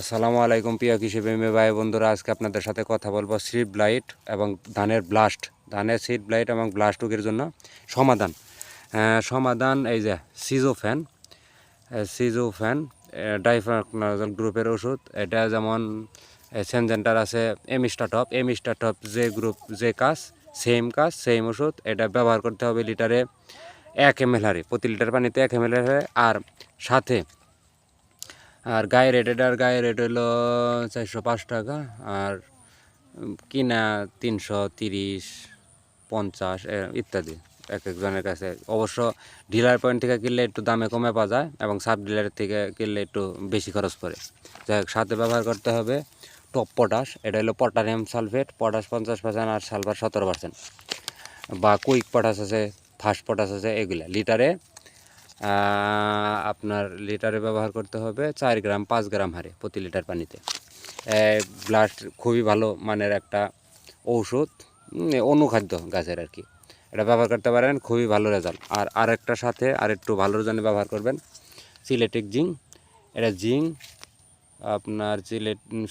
আসসালামু আলাইকুম প্রিয় কৃষিপ্রেমী ভাই বন্ধুরা, আজকে আপনাদের সাথে কথা বলবো সিড ব্লাইট এবং ধানের ব্লাস্ট, ধানের সিড ব্লাইট এবং ব্লাস্ট রোগের জন্য সমাধান। এই যে সিজোফ্যান ডাইফার্কনাজল গ্রুপের ওষুধ। এটা যেমন সেনজেন্টার আছে, এমিস্টাটপ যে গ্রুপ যে কাজ সেম ওষুধ। এটা ব্যবহার করতে হবে লিটারে 1 ml হারে, প্রতি লিটার পানিতে 1 ml হারে। আর গায়ে রেট হলো 405 টাকা, আর কিনা 330, 50 ইত্যাদি এক একজনের কাছে। অবশ্য ডিলার পয়েন্ট থেকে কিনলে একটু দামে কমে পাওয়া যায় এবং সাব ডিলারের থেকে কিনলে একটু বেশি খরচ পড়ে। যাই হোক, সাথে ব্যবহার করতে হবে টপ পটাশ। এটা হলো পটাশিয়াম সালফেট, পটাশ 50% আর সালফার 17%, বা কুইক পটাশ আছে, ফাস্ট পটাশ আছে। এগুলা লিটারে আপনার ব্যবহার করতে হবে 4 গ্রাম 5 গ্রাম হারে প্রতি লিটার পানিতে। ব্লাস্ট খুবই ভালো মানের একটা ঔষধ, অনুখাদ্য গাছের আর কি। এটা ব্যবহার করতে পারেন, খুবই ভালো রেজাল্ট। আর আরেকটার সাথে আরেকটু ভালোর জন্য ব্যবহার করবেন সিলেটিক জিঙ্ক। এটা জিঙ্ক আপনার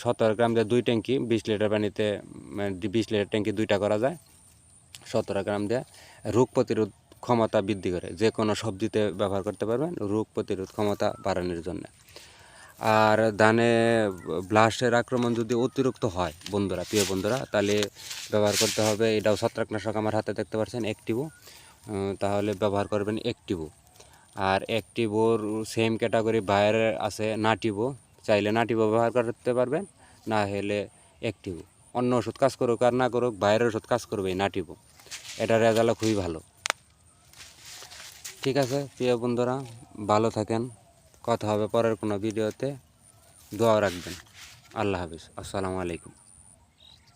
17 গ্রাম দিয়ে 2 ট্যাঙ্কি 20 লিটার পানিতে, 20 লিটার ট্যাঙ্কি 2টা করা যায়। 17 গ্রাম দিয়ে রোগ প্রতিরোধ ক্ষমতা বৃদ্ধি করে। যে কোনো সবজিতে ব্যবহার করতে পারবেন রোগ প্রতিরোধ ক্ষমতা বাড়ানোর জন্য। আর ধানে ব্লাস্টের আক্রমণ যদি অতিরিক্ত হয় প্রিয় বন্ধুরা, তাহলে ব্যবহার করতে হবে, এটাও ছত্রাকনাশক আমার হাতে দেখতে পাচ্ছেন, অ্যাক্টিভো। তাহলে ব্যবহার করবেন অ্যাক্টিভো। আর অ্যাক্টিভোর সেম ক্যাটাগরি বাইরে আছে নাটিভো, চাইলে নাটিভো ব্যবহার করতে পারবেন, না হলে অ্যাক্টিভো। অন্য ওষুধ কাজ করুক আর না করুক, বাইরের ওষুধ কাজ করবে নাটিভো। এটার রেজাল্ট খুবই ভালো। ঠিক আছে প্রিয় বন্ধুরা, ভালো থাকেন। কথা হবে পরের কোনো ভিডিওতে। দোয়া রাখবেন। আল্লাহ হাফিজ। আসসালামু আলাইকুম।